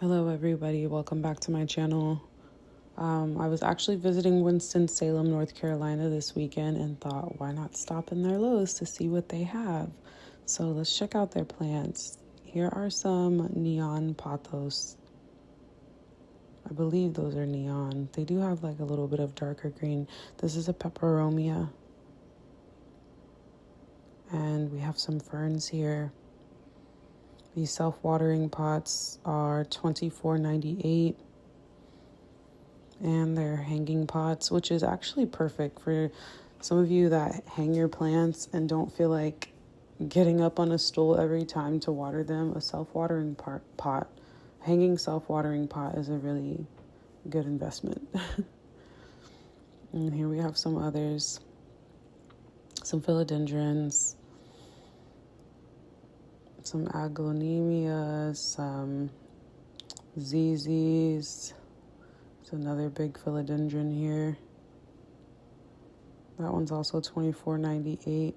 Hello everybody, welcome back to my channel. I was actually visiting Winston-Salem, North Carolina this weekend and thought, why not stop in their Lowe's to see what they have? So let's check out their plants. Here are some neon pothos. I believe those are neon. They do have like a little bit of darker green. This is a peperomia. And we have some ferns here. These self-watering pots are $24.98. And they're hanging pots, which is actually perfect for some of you that hang your plants and don't feel like getting up on a stool every time to water them. A self-watering pot, hanging self-watering pot is a really good investment. And here we have some others, some philodendrons, some aglonemias, some ZZs. There's another big philodendron here. That one's also $24.98.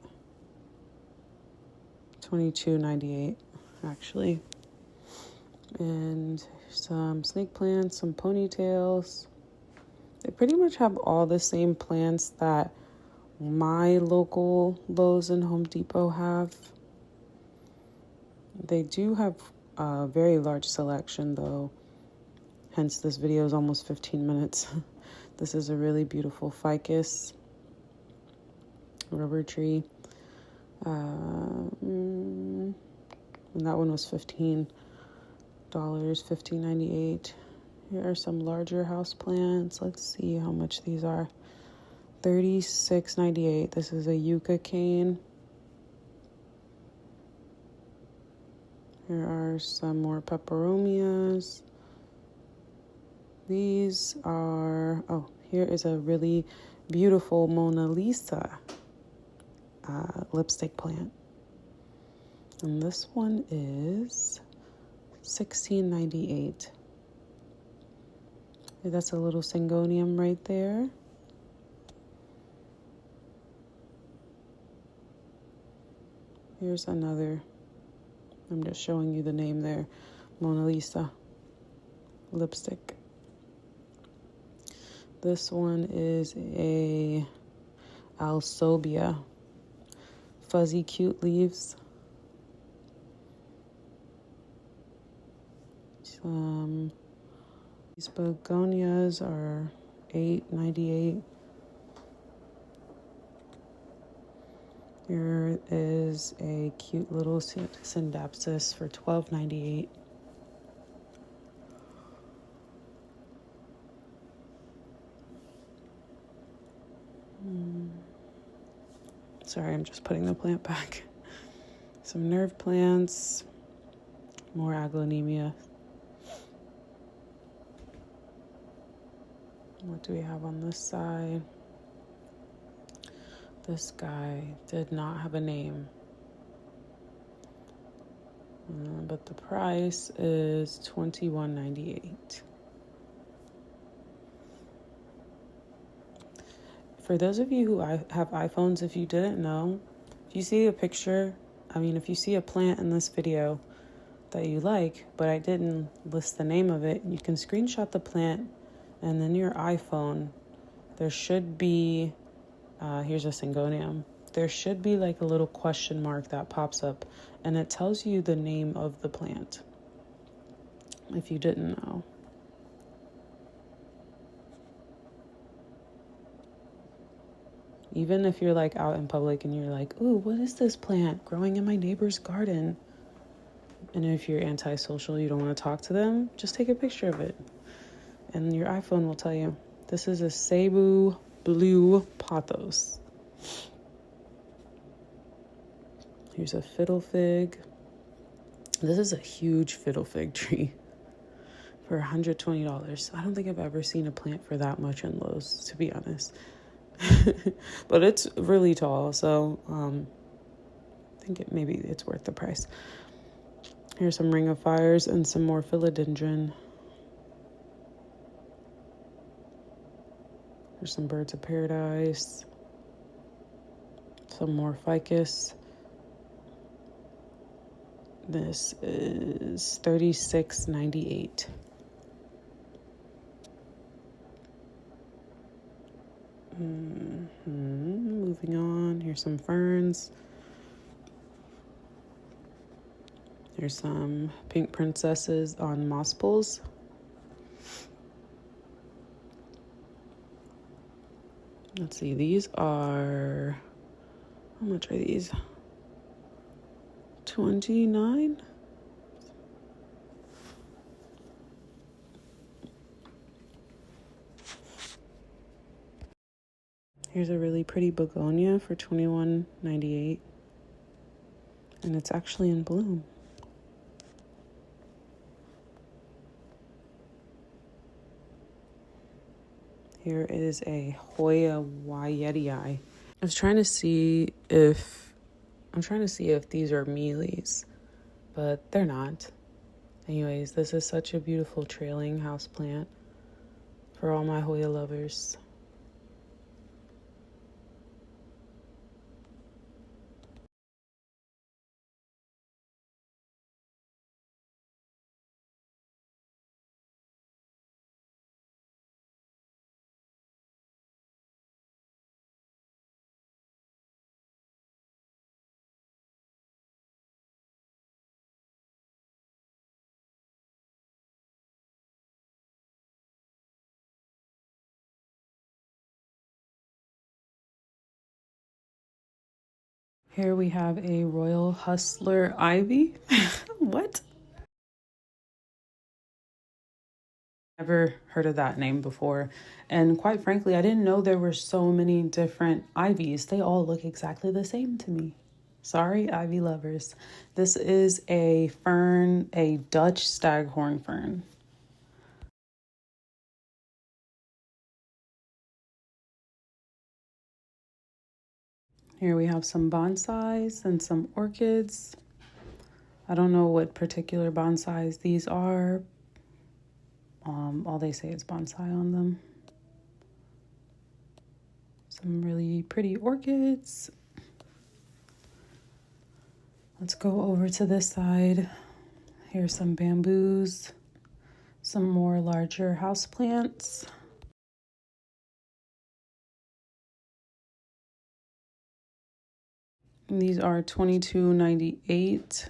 $22.98 actually. And some snake plants, some ponytails. They pretty much have all the same plants that my local Lowe's and Home Depot have. They do have a very large selection though. Hence this video is almost 15 minutes. This is a really beautiful ficus rubber tree. And that one was $15, $15.98. Here are some larger house plants. Let's see how much these are. $36.98. This is a yucca cane. Here are some more peperomias. These are, here is a really beautiful Mona Lisa lipstick plant. And this one is $16.98. That's a little syngonium right there. Here's another. I'm just showing you the name there. Mona Lisa lipstick. This one is a Alsobia. Fuzzy cute leaves. These begonias are $8.98. Here is a cute little Syndapsis for $12.98. Sorry, I'm just putting the plant back. Some nerve plants, more aglaonemia. What do we have on this side? This guy did not have a name. But the price is $21.98. For those of you who have iPhones, if you didn't know, if you see a picture, if you see a plant in this video that you like, but I didn't list the name of it, you can screenshot the plant and then your iPhone, there should be, here's a syngonium. There should be like a little question mark that pops up and it tells you the name of the plant, if you didn't know. Even if you're like out in public and you're like, ooh, what is this plant growing in my neighbor's garden? And if you're antisocial, you don't want to talk to them, just take a picture of it. And your iPhone will tell you. This is a Cebu blue pothos. Here's a fiddle fig. This is a huge fiddle fig tree for $120. I don't think I've ever seen a plant for that much in Lowe's, to be honest. But it's really tall, so I think maybe it's worth the price. Here's some ring of fires and some more philodendron. There's some birds of paradise, some more ficus. This is $36.98. Moving on, here's some ferns. Here's some pink princesses on moss pools. Let's see, these are, how much are these? $29. Here's a really pretty begonia for $21.98, and it's actually in bloom. Here is a Hoya Wyetii. I'm trying to see if these are mealies, but they're not. Anyways, this is such a beautiful trailing house plant for all my Hoya lovers. Here we have a Royal Hustler Ivy. What? Never heard of that name before. And quite frankly, I didn't know there were so many different ivies. They all look exactly the same to me. Sorry, ivy lovers. This is a fern, a Dutch staghorn fern. Here we have some bonsais and some orchids. I don't know what particular bonsais these are. All they say is bonsai on them. Some really pretty orchids. Let's go over to this side. Here's some bamboos, some more larger houseplants. These are $22.98.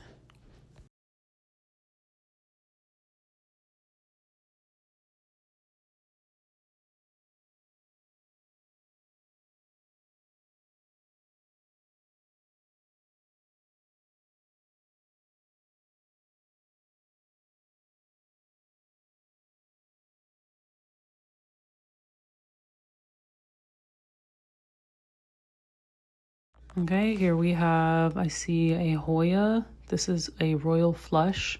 Okay, here we have, I see a Hoya. This is a Royal Flush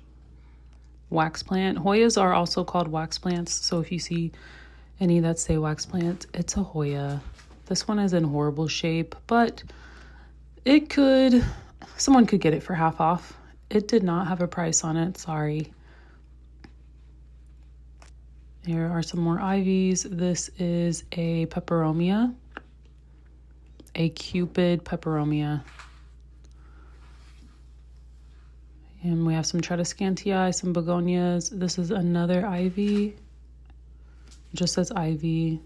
wax plant. Hoyas are also called wax plants, so if you see any that say wax plant, it's a Hoya. This one is in horrible shape, but someone could get it for half off. It did not have a price on it, sorry. Here are some more ivies. This is a peperomia. A Cupid peperomia. And we have some Tradescantii, some begonias. This is another ivy. Just says ivy.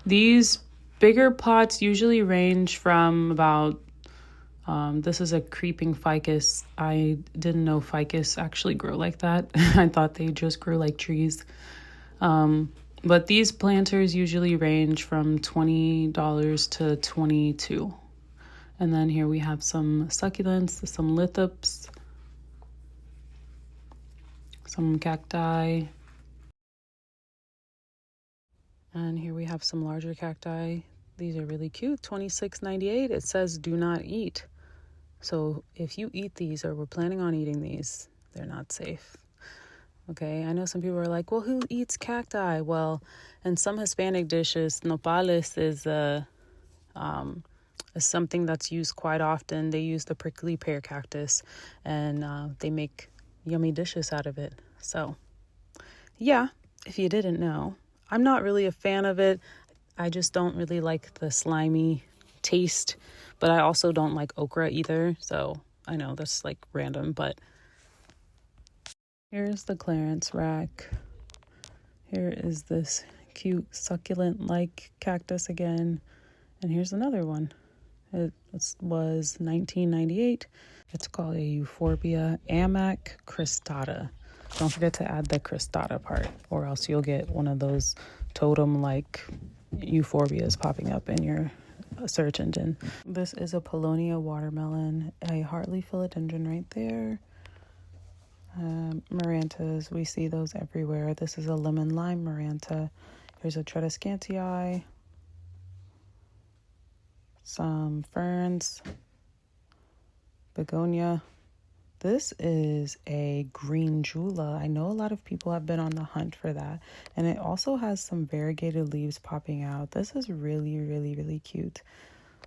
These bigger pots usually range from about, this is a creeping ficus. I didn't know ficus actually grow like that. I thought they just grew like trees. But these planters usually range from $20 to $22. And then here we have some succulents, some lithops, some cacti. And here we have some larger cacti. These are really cute, $26.98. It says do not eat. So if you eat these or we're planning on eating these, they're not safe. Okay, I know some people are like, well, who eats cacti? Well, in some Hispanic dishes, nopales is something that's used quite often. They use the prickly pear cactus, and they make yummy dishes out of it. So, yeah, if you didn't know, I'm not really a fan of it. I just don't really like the slimy taste, but I also don't like okra either. So I know that's like random, but here's the clearance rack. Here is this cute succulent-like cactus again. And here's another one. It was 1998. It's called a Euphorbia Amac cristata. Don't forget to add the cristata part, or else you'll get one of those totem-like euphorbias popping up in your search engine. This is a Paulownia watermelon, a Hartley philodendron right there. Marantas, we see those everywhere. This is a lemon lime maranta. Here's a tradescantii. Some ferns, begonia. This is a green jula. I know a lot of people have been on the hunt for that. And it also has some variegated leaves popping out. This is really, really, really cute.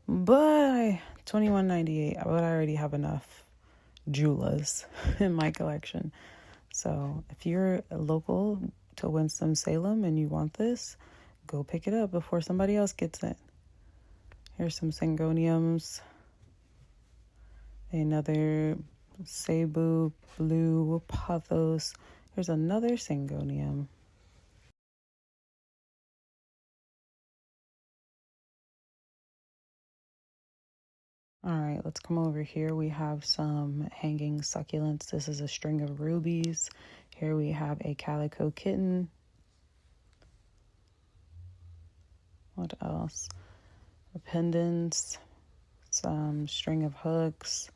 But $21.98, but I already have enough julas in my collection. So if you're local to Winston-Salem and you want this, go pick it up before somebody else gets it. Here's some syngoniums. Another Cebu blue pothos. Here's another syngonium. All right, let's come over here. We have some hanging succulents. This is a string of rubies. Here we have a calico kitten. What else? Pendants, some string of hooks,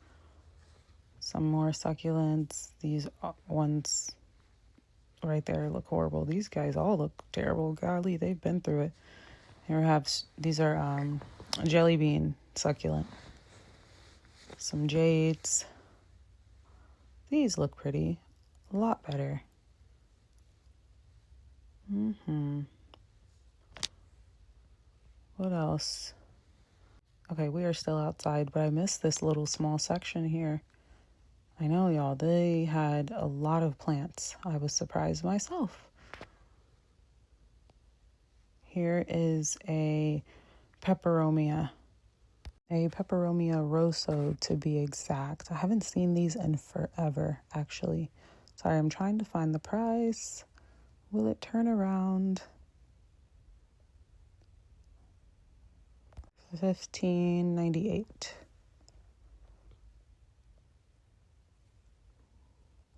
some more succulents. These ones right there look horrible. These guys all look terrible. Golly, they've been through it. Here we have, these are jelly bean succulent. Some jades. These look pretty. A lot better. What else? Okay, we are still outside, but I missed this little small section here. I know, y'all, they had a lot of plants. I was surprised myself. Here is a peperomia rosso to be exact. I haven't seen these in forever, actually. Sorry, I'm trying to find the price. Will it turn around? $15.98.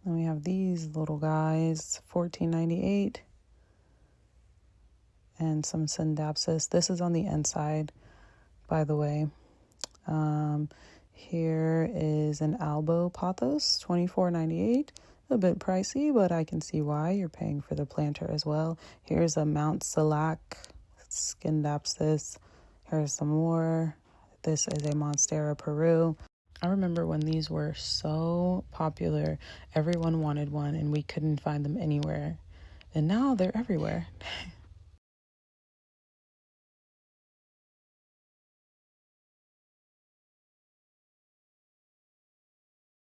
Then we have these little guys, $14.98. And some syndapsis. This is on the inside, by the way. Here is an albo pothos, $24.98. A bit pricey, but I can see why. You're paying for the planter as well. Here's a Mount Salac Scindapsus. Here's some more. This is a Monstera Peru. I remember when these were so popular, everyone wanted one and we couldn't find them anywhere. And now they're everywhere.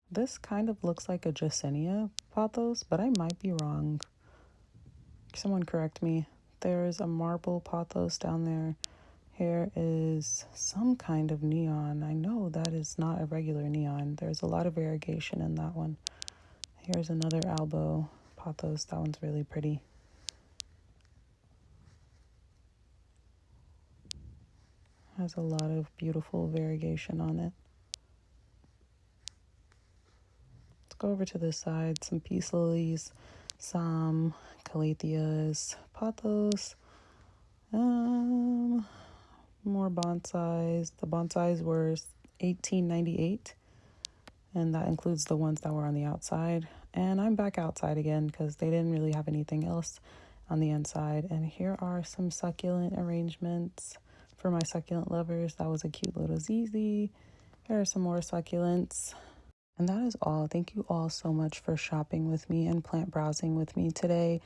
This kind of looks like a Jacinia pothos, but I might be wrong. Someone correct me. There's a marble pothos down there. Here is some kind of neon. I know that is not a regular neon. There's a lot of variegation in that one. Here's another albo pothos. That one's really pretty. Has a lot of beautiful variegation on it. Let's go over to this side. Some peace lilies, some calatheas, pothos, more bonsais. The bonsais were $18.98, and that includes the ones that were on the outside. And I'm back outside again because they didn't really have anything else on the inside. And here are some succulent arrangements for my succulent lovers. That was a cute little ZZ. Here are some more succulents. And that is all. Thank you all so much for shopping with me and plant browsing with me today.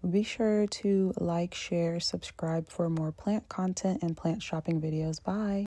Be sure to like, share, subscribe for more plant content and plant shopping videos. Bye.